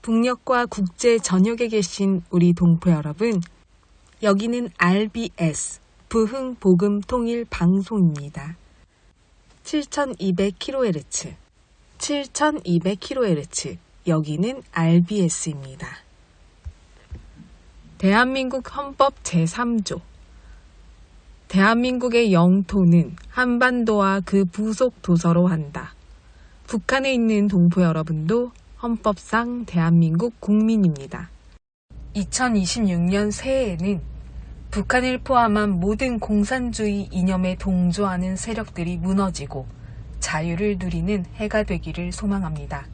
북녘과 국제 전역에 계신 우리 동포 여러분, 여기는 RBS 부흥복음통일방송입니다. 7200kHz, 7200kHz, 여기는 RBS입니다. 대한민국 헌법 제3조, 대한민국의 영토는 한반도와 그 부속 도서로 한다. 북한에 있는 동포 여러분도 헌법상 대한민국 국민입니다. 2026년 새해에는 북한을 포함한 모든 공산주의 이념에 동조하는 세력들이 무너지고 자유를 누리는 해가 되기를 소망합니다.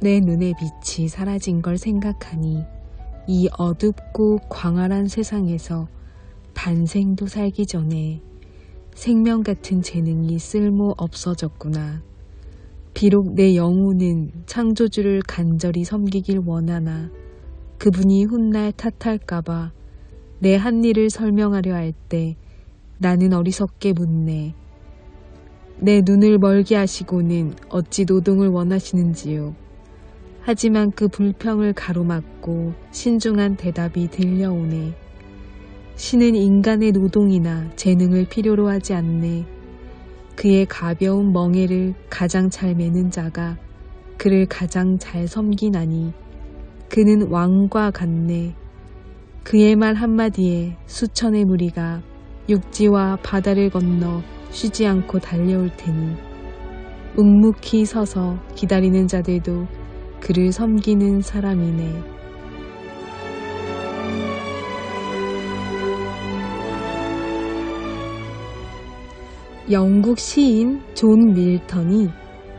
내 눈의 빛이 사라진 걸 생각하니 이 어둡고 광활한 세상에서 반생도 살기 전에 생명 같은 재능이 쓸모 없어졌구나. 비록 내 영혼은 창조주를 간절히 섬기길 원하나 그분이 훗날 탓할까봐 내 한 일을 설명하려 할 때 나는 어리석게 묻네. 내 눈을 멀게 하시고는 어찌 노동을 원하시는지요. 하지만 그 불평을 가로막고 신중한 대답이 들려오네. 신은 인간의 노동이나 재능을 필요로 하지 않네. 그의 가벼운 멍에를 가장 잘 매는 자가 그를 가장 잘 섬기나니 그는 왕과 같네. 그의 말 한마디에 수천의 무리가 육지와 바다를 건너 쉬지 않고 달려올 테니 묵묵히 서서 기다리는 자들도 그를 섬기는 사람이네. 영국 시인 존 밀턴이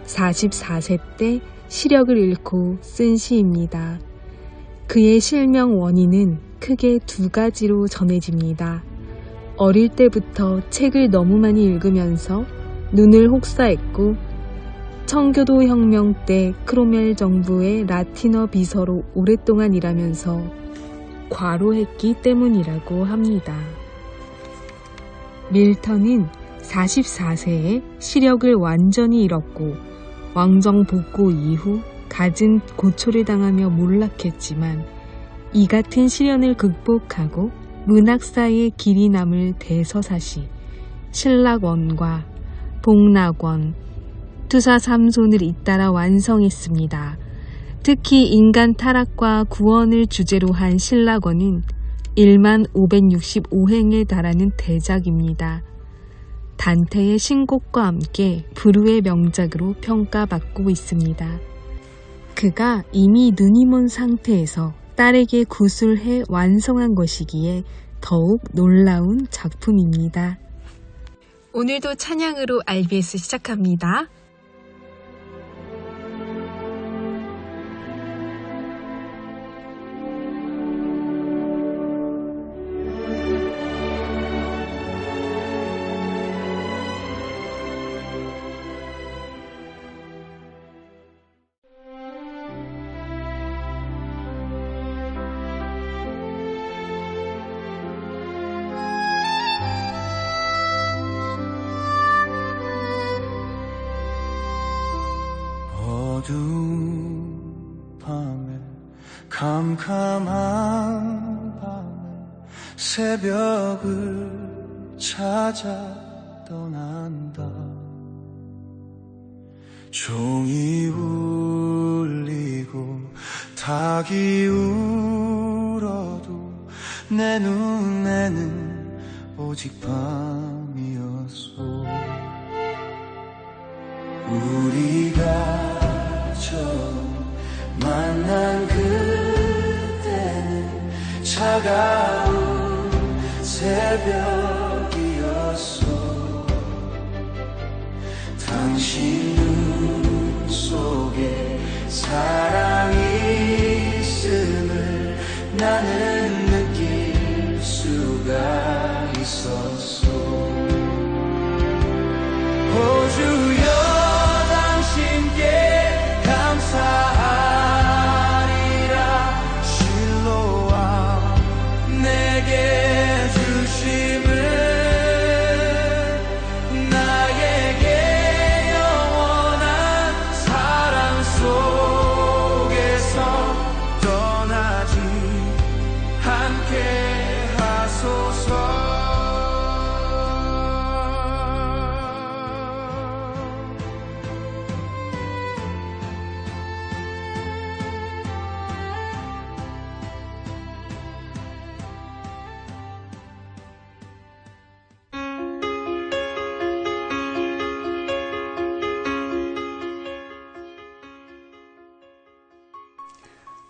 44세 때 시력을 잃고 쓴 시입니다. 그의 실명 원인은 크게 두 가지로 전해집니다. 어릴 때부터 책을 너무 많이 읽으면서 눈을 혹사했고 청교도 혁명 때 크롬웰 정부의 라틴어 비서로 오랫동안 일하면서 과로했기 때문이라고 합니다. 밀턴은 44세에 시력을 완전히 잃었고 왕정 복고 이후 갖은 고초를 당하며 몰락했지만 이 같은 시련을 극복하고 문학사의 길이 남을 대서사시 신락원과 복락원, 투사삼손을 잇따라 완성했습니다. 특히 인간 타락과 구원을 주제로 한 신락원은 1565행에 달하는 대작입니다. 단테의 신곡과 함께 불후의 명작으로 평가받고 있습니다. 그가 이미 눈이 먼 상태에서 딸에게 구술해 완성한 것이기에 더욱 놀라운 작품입니다. 오늘도 찬양으로 RBS 시작합니다. 어두운 밤에 캄캄한 밤에 새벽을 찾아 떠난다. 종이 울리고 닭이 울어도 내 눈에는 오직 밤이었소. 우리가 처음 만난 그때는 차가운 새벽이었소. 당신 눈 속에 사랑이 있음을 나는 느낄 수가 있었소. 오 주여 당신께 감사합니다.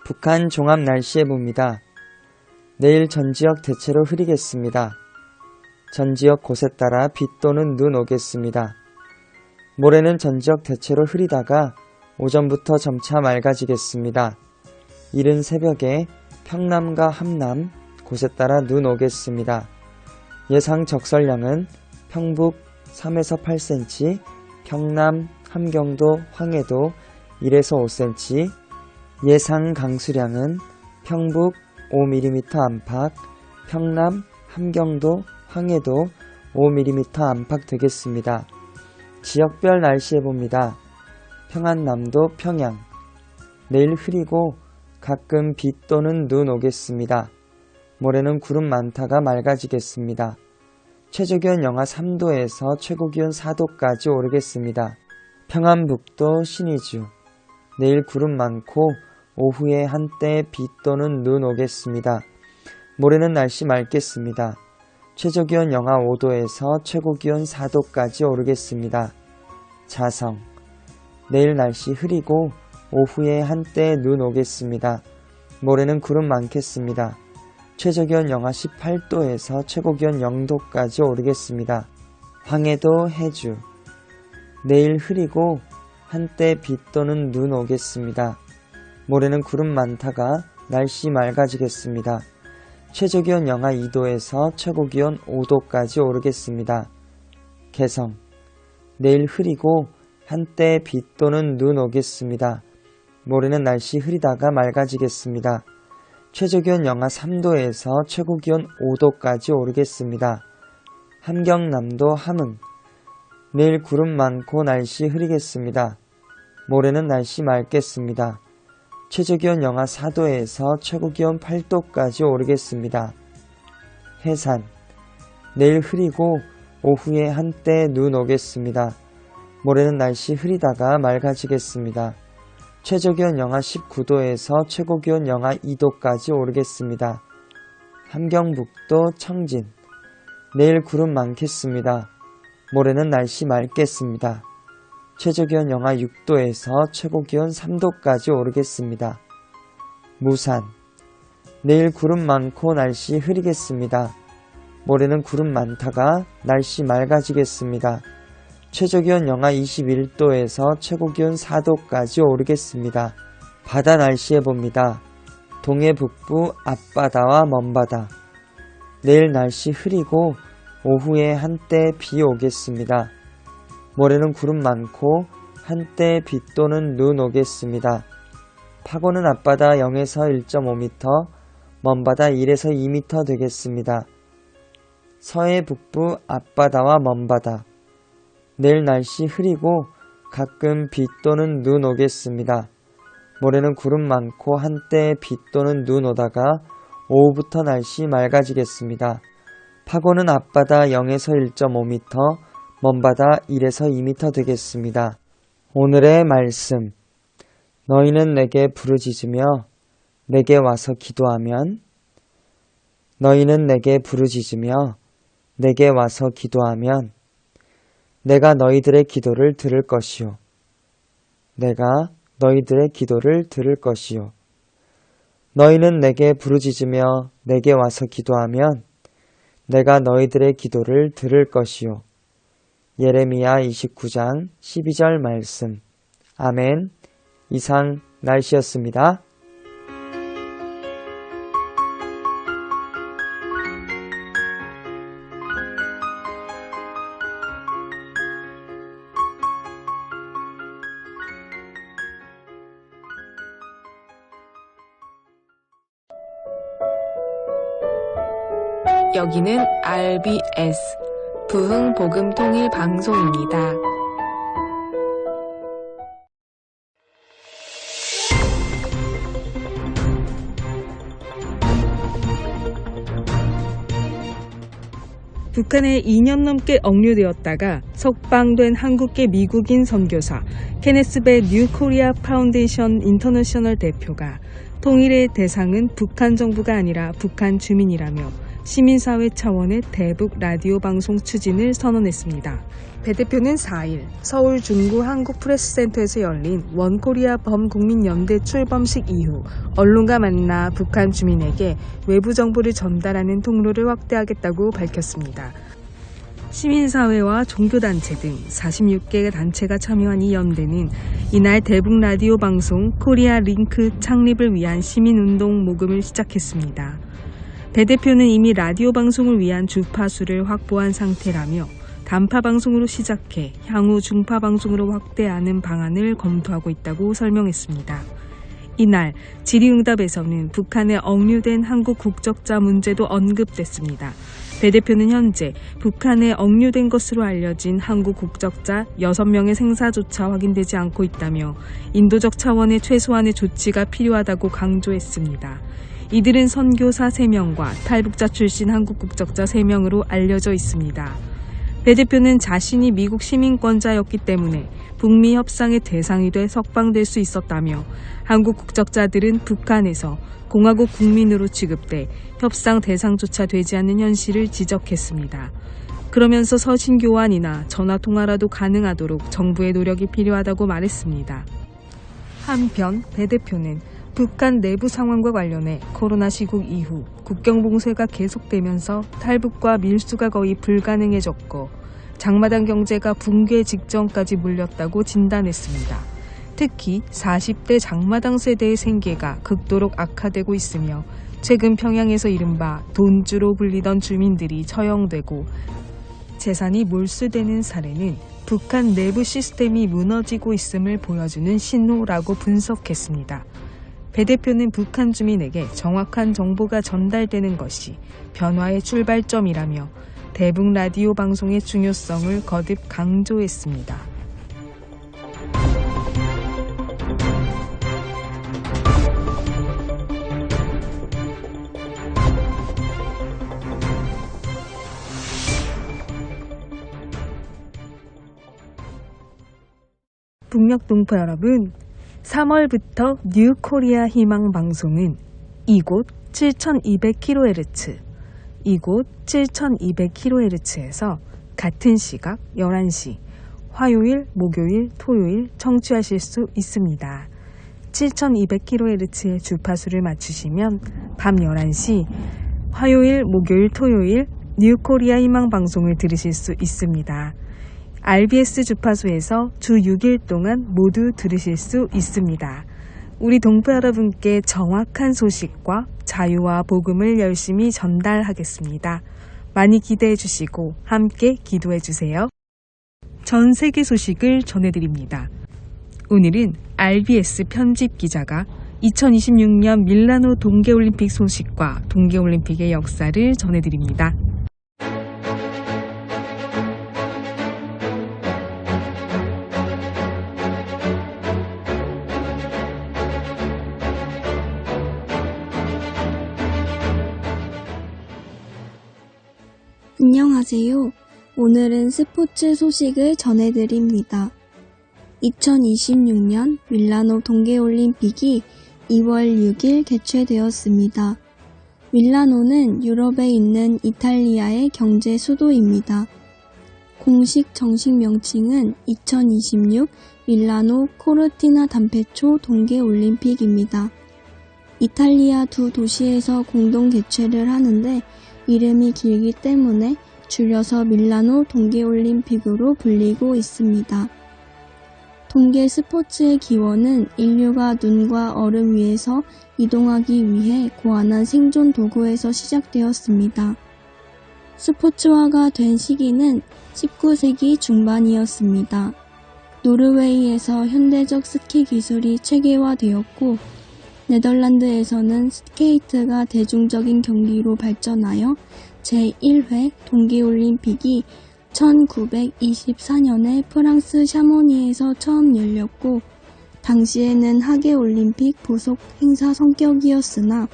북한 종합 날씨 예보입니다. 내일 전 지역 대체로 흐리겠습니다. 전 지역 곳에 따라 비 또는 눈 오겠습니다. 모레는 전 지역 대체로 흐리다가 오전부터 점차 맑아지겠습니다. 이른 새벽에 평남과 함남 곳에 따라 눈 오겠습니다. 예상 적설량은 평북 3에서 8cm, 평남, 함경도, 황해도 1에서 5cm, 예상 강수량은 평북 5mm 안팎, 평남, 함경도, 황해도 5mm 안팎 되겠습니다. 지역별 날씨 예보입니다. 평안남도 평양, 내일 흐리고 가끔 비 또는 눈 오겠습니다. 모레는 구름 많다가 맑아지겠습니다. 최저기온 영하 3도에서 최고기온 4도까지 오르겠습니다. 평안북도 신의주, 내일 구름 많고 오후에 한때 비 또는 눈 오겠습니다. 모레는 날씨 맑겠습니다. 최저기온 영하 5도에서 최고기온 4도까지 오르겠습니다. 자성, 내일 날씨 흐리고 오후에 한때 눈 오겠습니다. 모레는 구름 많겠습니다. 최저기온 영하 18도에서 최고기온 0도까지 오르겠습니다. 황해도 해주, 내일 흐리고 한때 비 또는 눈 오겠습니다. 모레는 구름 많다가 날씨 맑아지겠습니다. 최저기온 영하 2도에서 최고기온 5도까지 오르겠습니다. 개성, 내일 흐리고 한때 비 또는 눈 오겠습니다. 모레는 날씨 흐리다가 맑아지겠습니다. 최저기온 영하 3도에서 최고기온 5도까지 오르겠습니다. 함경남도 함흥, 내일 구름 많고 날씨 흐리겠습니다. 모레는 날씨 맑겠습니다. 최저기온 영하 4도에서 최고기온 8도까지 오르겠습니다. 해산, 내일 흐리고 오후에 한때 눈 오겠습니다. 모레는 날씨 흐리다가 맑아지겠습니다. 최저기온 영하 19도에서 최고기온 영하 2도까지 오르겠습니다. 함경북도 청진, 내일 구름 많겠습니다. 모레는 날씨 맑겠습니다. 최저기온 영하 6도에서 최고기온 3도까지 오르겠습니다. 무산, 내일 구름 많고 날씨 흐리겠습니다. 모레는 구름 많다가 날씨 맑아지겠습니다. 최저기온 영하 21도에서 최고기온 4도까지 오르겠습니다. 바다 날씨 예보입니다. 동해 북부 앞바다와 먼바다, 내일 날씨 흐리고 오후에 한때 비 오겠습니다. 모레는 구름 많고 한때 비 또는 눈 오겠습니다. 파고는 앞바다 0에서 1.5m, 먼바다 1에서 2m 되겠습니다. 서해 북부 앞바다와 먼바다, 내일 날씨 흐리고 가끔 비 또는 눈 오겠습니다. 모레는 구름 많고 한때 비 또는 눈 오다가 오후부터 날씨 맑아지겠습니다. 파고는 앞바다 0에서 1.5m, 먼바다 1에서 2m 되겠습니다. 오늘의 말씀, 너희는 내게 부르짖으며 내게 와서 기도하면, 너희는 내게 부르짖으며 내게 와서 기도하면 내가 너희들의 기도를 들을 것이요. 내가 너희들의 기도를 들을 것이요. 너희는 내게 부르짖으며 내게 와서 기도하면 내가 너희들의 기도를 들을 것이요. 예레미야 29장 12절 말씀. 아멘. 이상 날씨였습니다. 여기는 RBS 부흥복음통일방송입니다. 북한에 2년 넘게 억류되었다가 석방된 한국계 미국인 선교사 케네스 배 뉴 코리아 파운데이션 인터내셔널 대표가 통일의 대상은 북한 정부가 아니라 북한 주민이라며 시민사회 차원의 대북 라디오 방송 추진을 선언했습니다. 배 대표는 4일 서울 중구 한국프레스센터에서 열린 원코리아 범국민연대 출범식 이후 언론과 만나 북한 주민에게 외부 정보를 전달하는 통로를 확대하겠다고 밝혔습니다. 시민사회와 종교단체 등 46개 단체가 참여한 이 연대는 이날 대북 라디오 방송 코리아 링크 창립을 위한 시민운동 모금을 시작했습니다. 배 대표는 이미 라디오 방송을 위한 주파수를 확보한 상태라며 단파 방송으로 시작해 향후 중파 방송으로 확대하는 방안을 검토하고 있다고 설명했습니다. 이날 질의응답에서는 북한에 억류된 한국 국적자 문제도 언급됐습니다. 배 대표는 현재 북한에 억류된 것으로 알려진 한국 국적자 6명의 생사조차 확인되지 않고 있다며 인도적 차원의 최소한의 조치가 필요하다고 강조했습니다. 이들은 선교사 3명과 탈북자 출신 한국 국적자 3명으로 알려져 있습니다. 배 대표는 자신이 미국 시민권자였기 때문에 북미 협상의 대상이 돼 석방될 수 있었다며 한국 국적자들은 북한에서 공화국 국민으로 취급돼 협상 대상조차 되지 않는 현실을 지적했습니다. 그러면서 서신 교환이나 전화통화라도 가능하도록 정부의 노력이 필요하다고 말했습니다. 한편 배 대표는 북한 내부 상황과 관련해 코로나 시국 이후 국경 봉쇄가 계속되면서 탈북과 밀수가 거의 불가능해졌고 장마당 경제가 붕괴 직전까지 몰렸다고 진단했습니다. 특히 40대 장마당 세대의 생계가 극도로 악화되고 있으며 최근 평양에서 이른바 돈주로 불리던 주민들이 처형되고 재산이 몰수되는 사례는 북한 내부 시스템이 무너지고 있음을 보여주는 신호라고 분석했습니다. 배 대표는 북한 주민에게 정확한 정보가 전달되는 것이 변화의 출발점이라며 대북 라디오 방송의 중요성을 거듭 강조했습니다. 북녘 동포 여러분, 3월부터 뉴 코리아 희망 방송은 이곳 7200kHz, 이곳 7200kHz에서 같은 시각 11시, 화요일, 목요일, 토요일 청취하실 수 있습니다. 7200kHz의 주파수를 맞추시면 밤 11시, 화요일, 목요일, 토요일 뉴 코리아 희망 방송을 들으실 수 있습니다. RBS 주파수에서 주 6일 동안 모두 들으실 수 있습니다. 우리 동포 여러분께 정확한 소식과 자유와 복음을 열심히 전달하겠습니다. 많이 기대해 주시고 함께 기도해 주세요. 전 세계 소식을 전해드립니다. 오늘은 RBS 편집 기자가 2026년 밀라노 동계올림픽 소식과 동계올림픽의 역사를 전해드립니다. 안녕하세요. 오늘은 스포츠 소식을 전해드립니다. 2026년 밀라노 동계올림픽이 2월 6일 개최되었습니다. 밀라노는 유럽에 있는 이탈리아의 경제 수도입니다. 공식 정식 명칭은 2026 밀라노 코르티나 단페초 동계올림픽입니다. 이탈리아 두 도시에서 공동 개최를 하는데 이름이 길기 때문에 줄여서 밀라노 동계올림픽으로 불리고 있습니다. 동계 스포츠의 기원은 인류가 눈과 얼음 위에서 이동하기 위해 고안한 생존 도구에서 시작되었습니다. 스포츠화가 된 시기는 19세기 중반이었습니다. 노르웨이에서 현대적 스키 기술이 체계화되었고 네덜란드에서는 스케이트가 대중적인 경기로 발전하여 제1회 동계올림픽이 1924년에 프랑스 샤모니에서 처음 열렸고 당시에는 하계올림픽 부속 행사 성격이었으나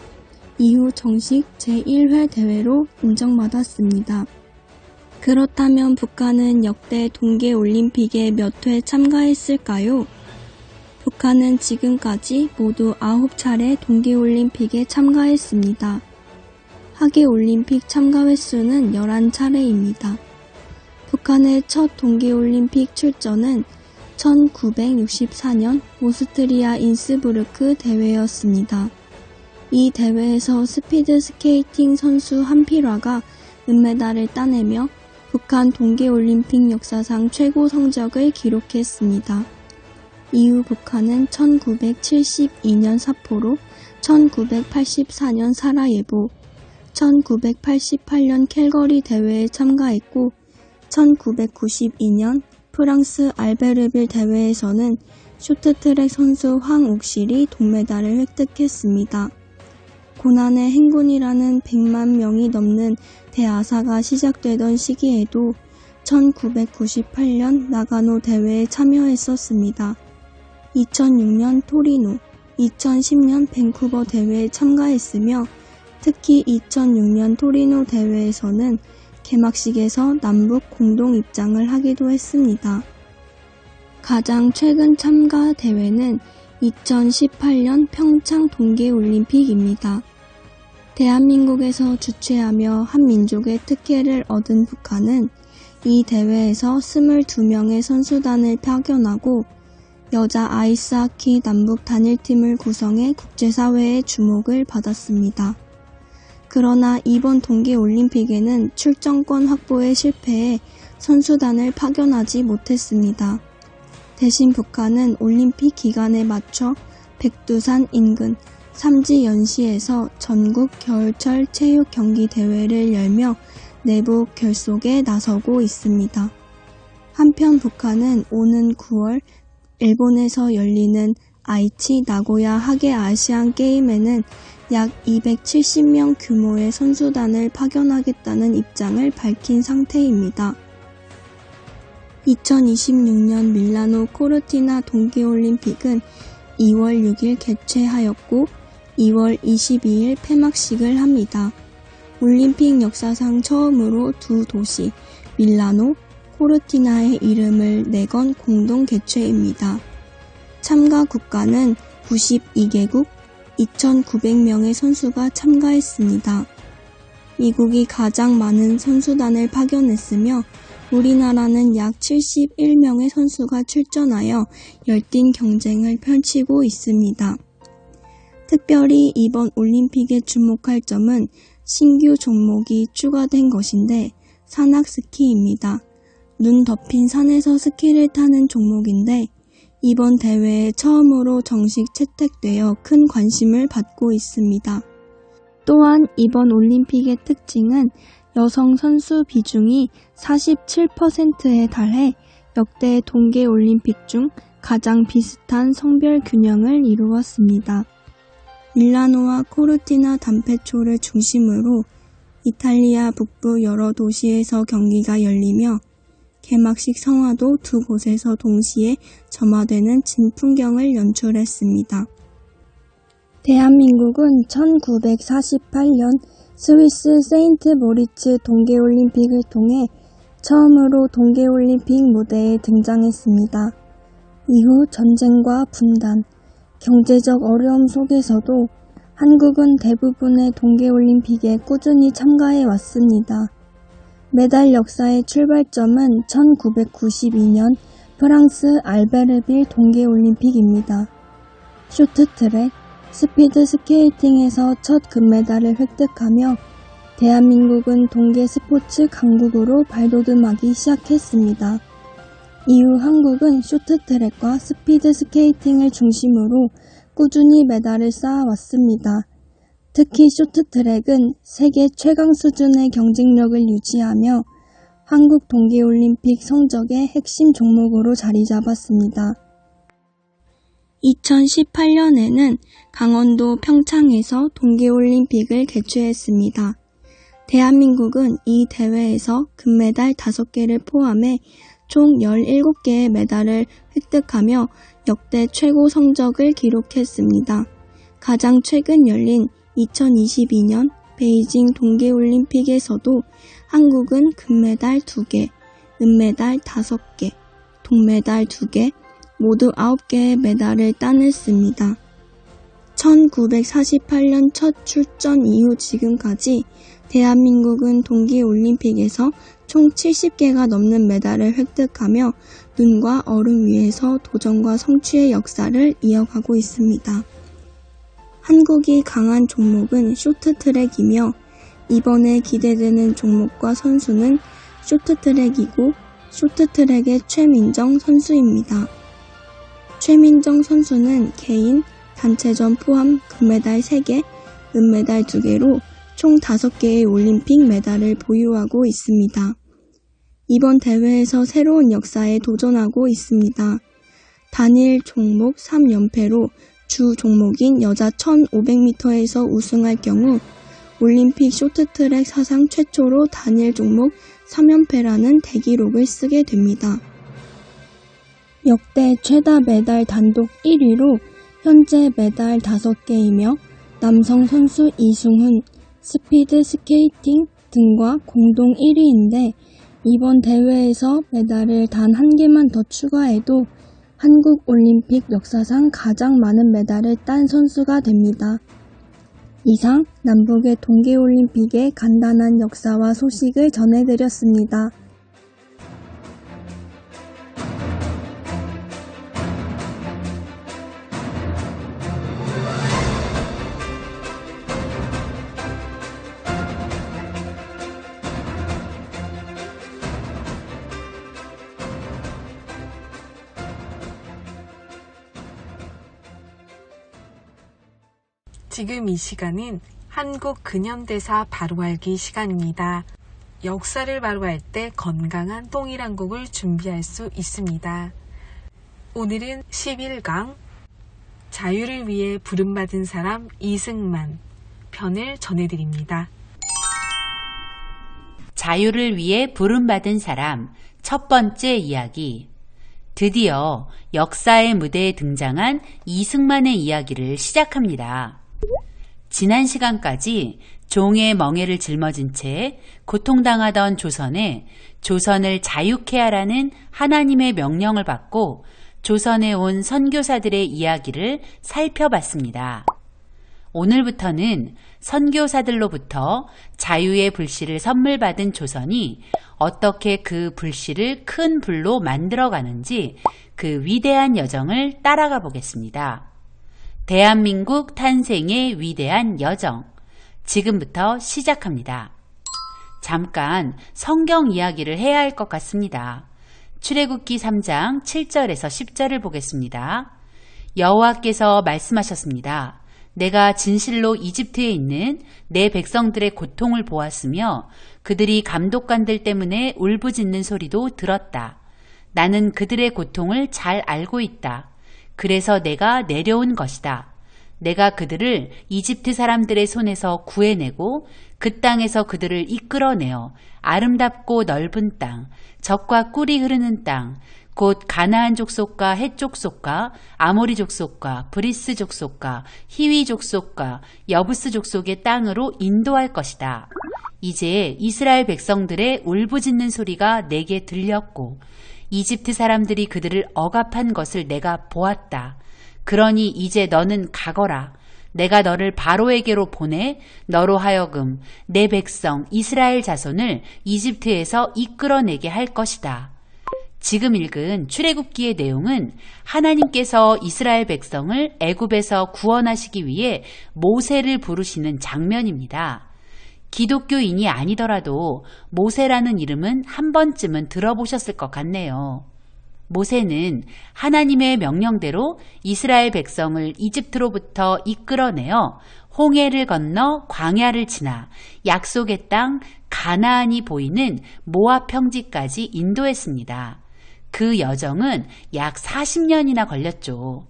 이후 정식 제1회 대회로 인정받았습니다. 그렇다면 북한은 역대 동계올림픽에 몇 회 참가했을까요? 북한은 지금까지 모두 9차례 동계올림픽에 참가했습니다. 하계올림픽 참가 횟수는 11차례입니다. 북한의 첫 동계올림픽 출전은 1964년 오스트리아 인스부르크 대회였습니다. 이 대회에서 스피드 스케이팅 선수 한필화가 은메달을 따내며 북한 동계올림픽 역사상 최고 성적을 기록했습니다. 이후 북한은 1972년 사포로, 1984년 사라예보, 1988년 캘거리 대회에 참가했고 1992년 프랑스 알베르빌 대회에서는 쇼트트랙 선수 황옥실이 동메달을 획득했습니다. 고난의 행군이라는 100만 명이 넘는 대아사가 시작되던 시기에도 1998년 나가노 대회에 참여했었습니다. 2006년 토리노, 2010년 밴쿠버 대회에 참가했으며 특히 2006년 토리노 대회에서는 개막식에서 남북 공동 입장을 하기도 했습니다. 가장 최근 참가 대회는 2018년 평창 동계올림픽입니다. 대한민국에서 주최하며 한민족의 특혜를 얻은 북한은 이 대회에서 22명의 선수단을 파견하고 여자 아이스하키 남북 단일팀을 구성해 국제사회의 주목을 받았습니다. 그러나 이번 동계올림픽에는 출전권 확보에 실패해 선수단을 파견하지 못했습니다. 대신 북한은 올림픽 기간에 맞춰 백두산 인근 삼지연시에서 전국 겨울철 체육 경기 대회를 열며 내부 결속에 나서고 있습니다. 한편 북한은 오는 9월 일본에서 열리는 아이치 나고야 하계 아시안 게임에는 약 270명 규모의 선수단을 파견하겠다는 입장을 밝힌 상태입니다. 2026년 밀라노 코르티나 동계올림픽은 2월 6일 개최하였고 2월 22일 폐막식을 합니다. 올림픽 역사상 처음으로 두 도시 밀라노, 코르티나의 이름을 내건 공동 개최입니다. 참가 국가는 92개국 2,900명의 선수가 참가했습니다. 미국이 가장 많은 선수단을 파견했으며 우리나라는 약 71명의 선수가 출전하여 열띤 경쟁을 펼치고 있습니다. 특별히 이번 올림픽에 주목할 점은 신규 종목이 추가된 것인데 산악스키입니다. 눈 덮인 산에서 스키를 타는 종목인데 이번 대회에 처음으로 정식 채택되어 큰 관심을 받고 있습니다. 또한 이번 올림픽의 특징은 여성 선수 비중이 47%에 달해 역대 동계올림픽 중 가장 비슷한 성별 균형을 이루었습니다. 밀라노와 코르티나 담페초를 중심으로 이탈리아 북부 여러 도시에서 경기가 열리며 개막식 성화도 두 곳에서 동시에 점화되는 진풍경을 연출했습니다. 대한민국은 1948년 스위스 세인트 모리츠 동계올림픽을 통해 처음으로 동계올림픽 무대에 등장했습니다. 이후 전쟁과 분단, 경제적 어려움 속에서도 한국은 대부분의 동계올림픽에 꾸준히 참가해 왔습니다. 메달 역사의 출발점은 1992년 프랑스 알베르빌 동계올림픽입니다. 쇼트트랙, 스피드 스케이팅에서 첫 금메달을 획득하며 대한민국은 동계 스포츠 강국으로 발돋움하기 시작했습니다. 이후 한국은 쇼트트랙과 스피드 스케이팅을 중심으로 꾸준히 메달을 쌓아왔습니다. 특히 쇼트트랙은 세계 최강 수준의 경쟁력을 유지하며 한국 동계올림픽 성적의 핵심 종목으로 자리 잡았습니다. 2018년에는 강원도 평창에서 동계올림픽을 개최했습니다. 대한민국은 이 대회에서 금메달 5개를 포함해 총 17개의 메달을 획득하며 역대 최고 성적을 기록했습니다. 가장 최근 열린 2022년 베이징 동계올림픽에서도 한국은 금메달 2개, 은메달 5개, 동메달 2개, 모두 9개의 메달을 따냈습니다. 1948년 첫 출전 이후 지금까지 대한민국은 동계올림픽에서 총 70개가 넘는 메달을 획득하며 눈과 얼음 위에서 도전과 성취의 역사를 이어가고 있습니다. 한국이 강한 종목은 쇼트트랙이며 이번에 기대되는 종목과 선수는 쇼트트랙이고 쇼트트랙의 최민정 선수입니다. 최민정 선수는 개인, 단체전 포함 금메달 3개, 은메달 2개로 총 5개의 올림픽 메달을 보유하고 있습니다. 이번 대회에서 새로운 역사에 도전하고 있습니다. 단일 종목 3연패로 주 종목인 여자 1500m에서 우승할 경우 올림픽 쇼트트랙 사상 최초로 단일 종목 3연패라는 대기록을 쓰게 됩니다. 역대 최다 메달 단독 1위로 현재 메달 5개이며 남성 선수 이승훈, 스피드 스케이팅 등과 공동 1위인데 이번 대회에서 메달을 단 1개만 더 추가해도 한국 올림픽 역사상 가장 많은 메달을 딴 선수가 됩니다. 이상 남북의 동계올림픽의 간단한 역사와 소식을 전해드렸습니다. 지금 이 시간은 한국 근현대사 바로알기 시간입니다. 역사를 바로할 때 건강한 통일한국을 준비할 수 있습니다. 오늘은 11강 자유를 위해 부름받은 사람 이승만 편을 전해드립니다. 자유를 위해 부름받은 사람 첫 번째 이야기. 드디어 역사의 무대에 등장한 이승만의 이야기를 시작합니다. 지난 시간까지 종의 멍에를 짊어진 채 고통당하던 조선에 조선을 자유케 하라는 하나님의 명령을 받고 조선에 온 선교사들의 이야기를 살펴봤습니다. 오늘부터는 선교사들로부터 자유의 불씨를 선물 받은 조선이 어떻게 그 불씨를 큰 불로 만들어가는지 그 위대한 여정을 따라가 보겠습니다. 대한민국 탄생의 위대한 여정, 지금부터 시작합니다. 잠깐 성경 이야기를 해야 할 것 같습니다. 출애굽기 3장 7절에서 10절을 보겠습니다. 여호와께서 말씀하셨습니다. 내가 진실로 이집트에 있는 내 백성들의 고통을 보았으며 그들이 감독관들 때문에 울부짖는 소리도 들었다. 나는 그들의 고통을 잘 알고 있다. 그래서 내가 내려온 것이다. 내가 그들을 이집트 사람들의 손에서 구해내고 그 땅에서 그들을 이끌어내어 아름답고 넓은 땅, 젖과 꿀이 흐르는 땅, 곧 가나안 족속과 헷 족속과 아모리 족속과 브리스 족속과 히위 족속과 여부스 족속의 땅으로 인도할 것이다. 이제 이스라엘 백성들의 울부짖는 소리가 내게 들렸고 이집트 사람들이 그들을 억압한 것을 내가 보았다. 그러니 이제 너는 가거라. 내가 너를 바로에게로 보내 너로 하여금 내 백성 이스라엘 자손을 이집트에서 이끌어내게 할 것이다. 지금 읽은 출애굽기의 내용은 하나님께서 이스라엘 백성을 애굽에서 구원하시기 위해 모세를 부르시는 장면입니다. 기독교인이 아니더라도 모세라는 이름은 한 번쯤은 들어보셨을 것 같네요. 모세는 하나님의 명령대로 이스라엘 백성을 이집트로부터 이끌어내어 홍해를 건너 광야를 지나 약속의 땅 가나안이 보이는 모압 평지까지 인도했습니다. 그 여정은 약 40년이나 걸렸죠.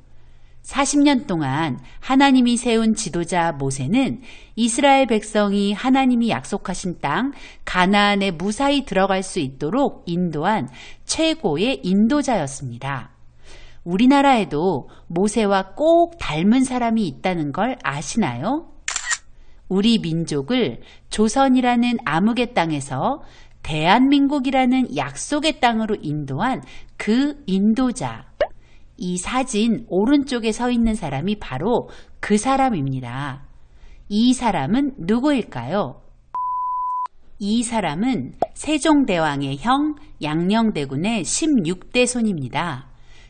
40년 동안 하나님이 세운 지도자 모세는 이스라엘 백성이 하나님이 약속하신 땅 가나안에 무사히 들어갈 수 있도록 인도한 최고의 인도자였습니다. 우리나라에도 모세와 꼭 닮은 사람이 있다는 걸 아시나요? 우리 민족을 조선이라는 암흑의 땅에서 대한민국이라는 약속의 땅으로 인도한 그 인도자. 이 사진 오른쪽에 서 있는 사람이 바로 그 사람입니다. 이 사람은 누구일까요? 이 사람은 세종대왕의 형 양녕대군의 16대 손입니다.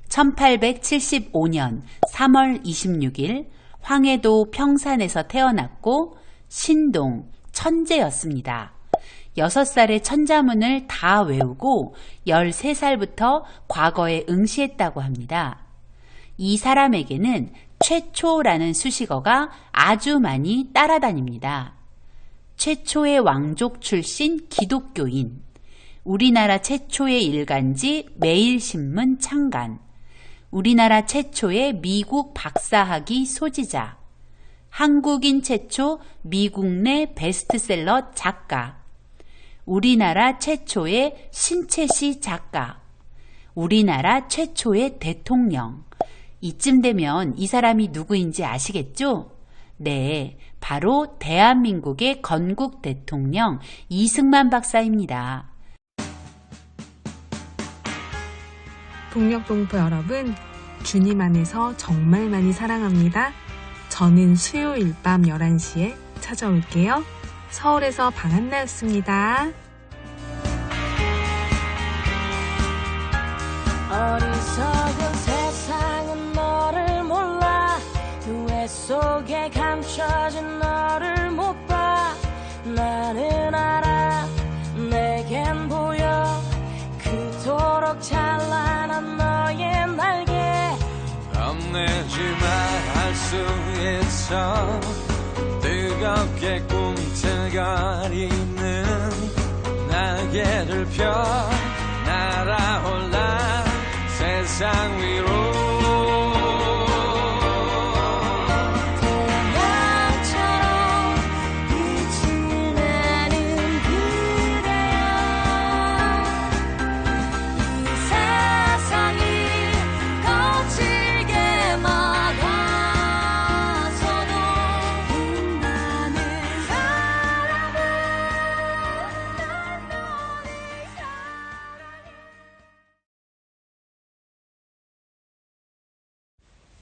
1875년 3월 26일 황해도 평산에서 태어났고 신동 천재였습니다. 6살에 천자문을 다 외우고 13살부터 과거에 응시했다고 합니다. 이 사람에게는 최초라는 수식어가 아주 많이 따라다닙니다. 최초의 왕족 출신 기독교인, 우리나라 최초의 일간지 매일신문 창간, 우리나라 최초의 미국 박사학위 소지자, 한국인 최초 미국 내 베스트셀러 작가, 우리나라 최초의 신채시 작가, 우리나라 최초의 대통령. 이쯤 되면 이 사람이 누구인지 아시겠죠? 네, 바로 대한민국의 건국 대통령 이승만 박사입니다. 동력동포 여러분, 주님 안에서 정말 많이 사랑합니다. 저는 수요일 밤 11시에 찾아올게요. 서울에서 방한나였습니다. 어리석은 세상은 너를 몰라 후회 속에 감춰진 너를 못 봐. 나는 알아 내겐 보여 그토록 찬란한 너의 날개. 겁내지마 할 수 있어 뜨겁게 꿈틀거리는 날개를 펴 날아올라 세상 위